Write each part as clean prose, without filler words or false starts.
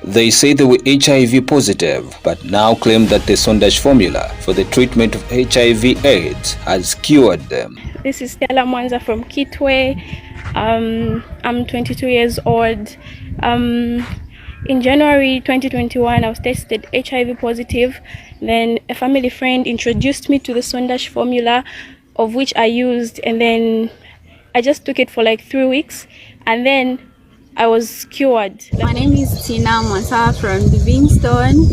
They say they were HIV positive, but now claim that the Sondashi formula for the treatment of HIV/AIDS has cured them. This is Stella Mwanza from Kitwe. I'm 22 years old. In January 2021, I was tested HIV positive. Then a family friend introduced me to the Sondashi formula, of which I used, and then I just took it for like 3 weeks, and then I was cured. My name is Tina Mwansa from Livingstone,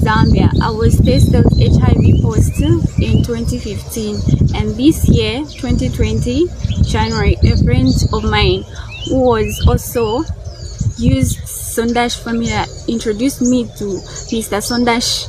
Zambia. I was tested HIV positive in 2015, and this year, 2020, January, a friend of mine who was also used Sondashi formula introduced me to Mr. Sondashi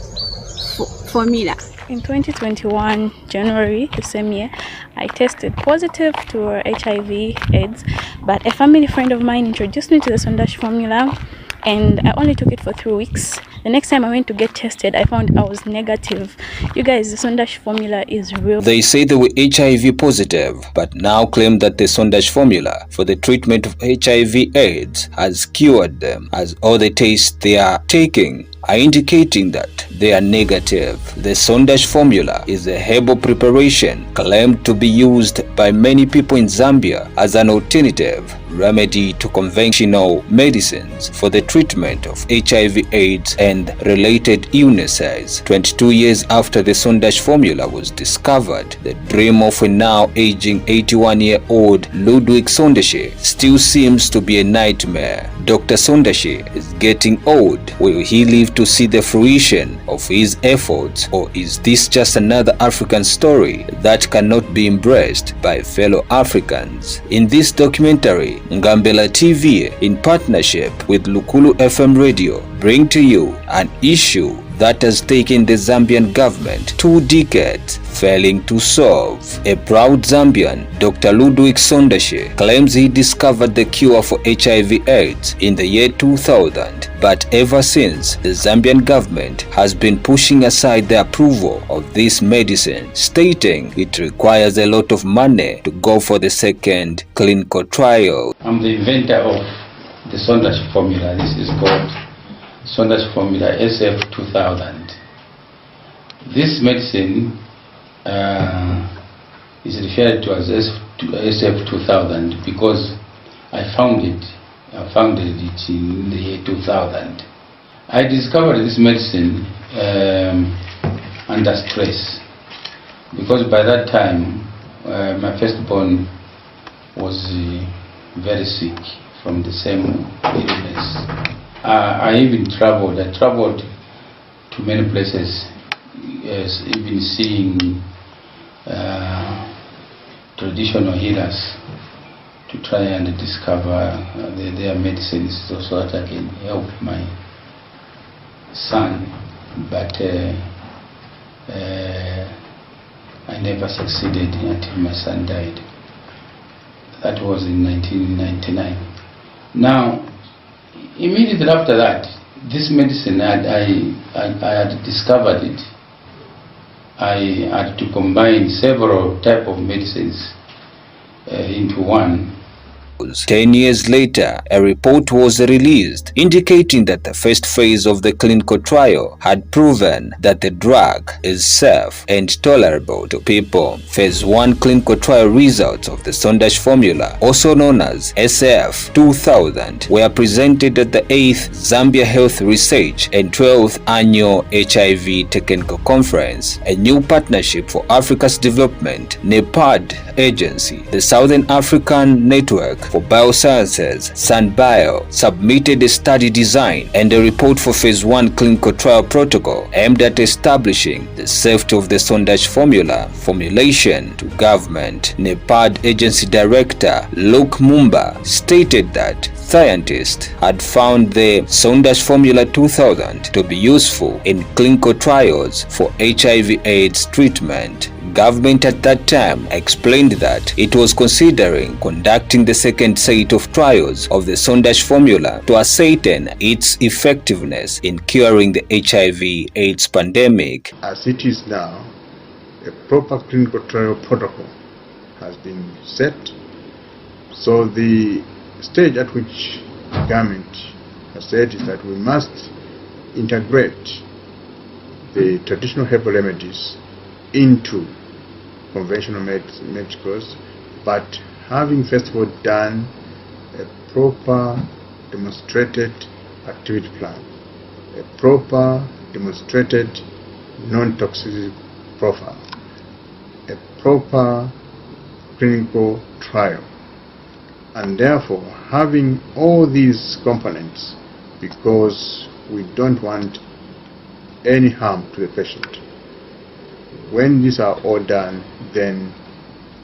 formula. In 2021, January, the same year, I tested positive to HIV/AIDS, but a family friend of mine introduced me to the Sondashi formula, and I only took it for 3 weeks. The next time I went to get tested, I found I was negative. You guys, the Sondashi formula is real. They say they were HIV positive, but now claim that the Sondashi formula for the treatment of HIV/AIDS has cured them, as all the tests they are taking are indicating that they are negative. The Sondashi formula is a herbal preparation claimed to be used by many people in Zambia as an alternative remedy to conventional medicines for the treatment of HIV/AIDS and related illnesses. 22 years after the Sondashi formula was discovered, the dream of a now aging 81-year-old Ludwig Sondashi still seems to be a nightmare. Dr. Sondashi is getting old. Will he live to see the fruition of his efforts, or is this just another African story that cannot be embraced by fellow Africans? In this documentary, Ngambela TV, in partnership with Lukulu FM Radio, bring to you an issue that has taken the Zambian government 2 decades failing to solve. A proud Zambian, Dr. Ludwig Sondashi, claims he discovered the cure for HIV/AIDS in the year 2000, but ever since, the Zambian government has been pushing aside the approval of this medicine, stating it requires a lot of money to go for the second clinical trial. I'm the inventor of the Sondashi formula. This is called Sondashi formula SF2000. This medicine is referred to as SF2000 because I founded it in the year 2000. I discovered this medicine under stress because by that time my firstborn was very sick from the same illness. I even traveled. I traveled to many places, yes, even seeing traditional healers to try and discover their medicines so that I can help my son. But I never succeeded until my son died. That was in 1999. Now, immediately after that, this medicine, I had discovered it. I had to combine several types of medicines into one. 10 years later, a report was released indicating that the first phase of the clinical trial had proven that the drug is safe and tolerable to people. Phase 1 clinical trial results of the Sondashi formula, also known as SF2000, were presented at the 8th Zambia Health Research and 12th Annual HIV Technical Conference, a new partnership for Africa's development, NEPAD agency. The Southern African Network for Biosciences, SANBio, submitted a study design and a report for Phase 1 clinical trial protocol aimed at establishing the safety of the Sondashi formulation to government. NEPAD agency director Luke Mumba stated that scientists had found the Sondashi formula 2000 to be useful in clinical trials for HIV/AIDS treatment. Government at that time explained that it was considering conducting the second set of trials of the Sondashi formula to ascertain its effectiveness in curing the HIV/AIDS pandemic. As it is now, a proper clinical trial protocol has been set. So the stage at which the government has said is that we must integrate the traditional herbal remedies into conventional medicals, but having first of all done a proper demonstrated activity plan, a proper demonstrated non-toxicity profile, a proper clinical trial, and therefore having all these components, because we don't want any harm to the patient. When these are all done, then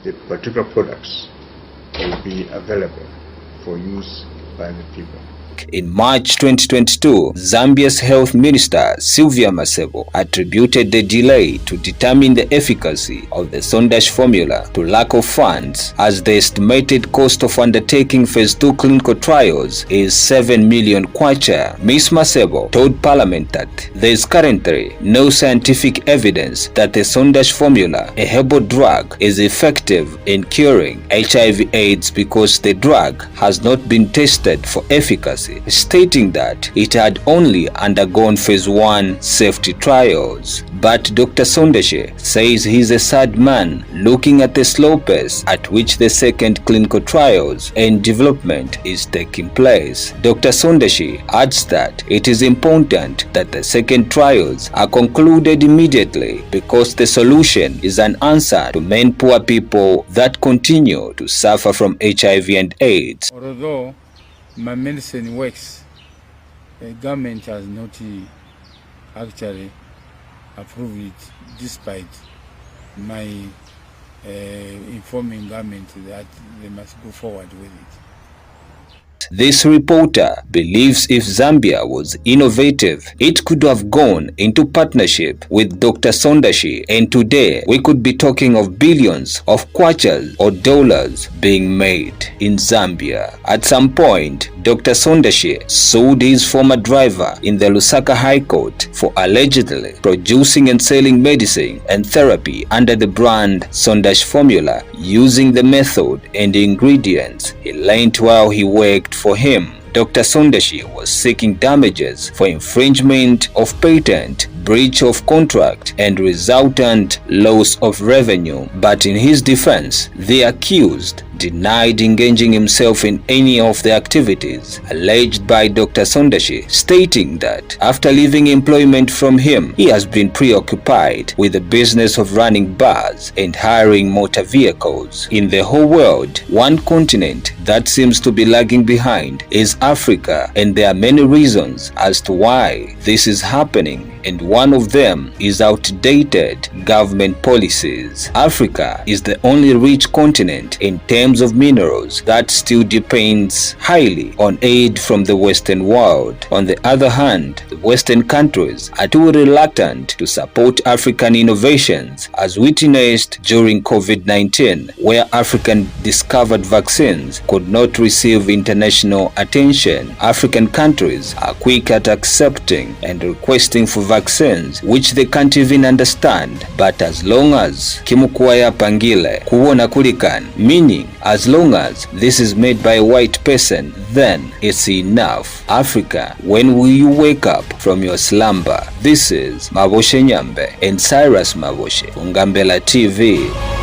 the particular products will be available for use by the people. In March 2022, Zambia's health minister, Sylvia Masebo, attributed the delay to determine the efficacy of the Sondashi formula to lack of funds, as the estimated cost of undertaking phase 2 clinical trials is 7 million kwacha. Ms. Masebo told Parliament that there is currently no scientific evidence that the Sondashi formula, a herbal drug, is effective in curing HIV/AIDS because the drug has not been tested for efficacy, stating that it had only undergone phase 1 safety trials. But Dr. Sondashi says he's a sad man looking at the slow pace at which the second clinical trials and development is taking place. Dr. Sondashi adds that it is important that the second trials are concluded immediately, because the solution is an answer to many poor people that continue to suffer from HIV and AIDS. Although my medicine works, the government has not actually approved it, despite my informing government that they must go forward with it. This reporter believes if Zambia was innovative, it could have gone into partnership with Dr. Sondashi, and today we could be talking of billions of kwachas or dollars being made in Zambia. At some point, Dr. Sondashi sued his former driver in the Lusaka High Court for allegedly producing and selling medicine and therapy under the brand Sondashi formula, using the method and ingredients he learned while he worked for him. Dr. Sondashi was seeking damages for infringement of patent, breach of contract, and resultant loss of revenue. But in his defense, the accused denied engaging himself in any of the activities alleged by Dr. Sondashi, stating that after leaving employment from him, he has been preoccupied with the business of running bars and hiring motor vehicles. In the whole world, one continent that seems to be lagging behind is Africa, and there are many reasons as to why this is happening, and one of them is outdated government policies. Africa is the only rich continent in terms of minerals that still depends highly on aid from the Western world. On the other hand, the Western countries are too reluctant to support African innovations, as witnessed during COVID-19, where African discovered vaccines could not receive international attention. African countries are quick at accepting and requesting for vaccines which they can't even understand, but as long as kimukwaya pangile kuona kulikan, meaning as long as this is made by a white person, then it's enough. Africa, when will you wake up from your slumber? This is Maboshe Nyambe and Cyrus Maboshe, Ngambela TV.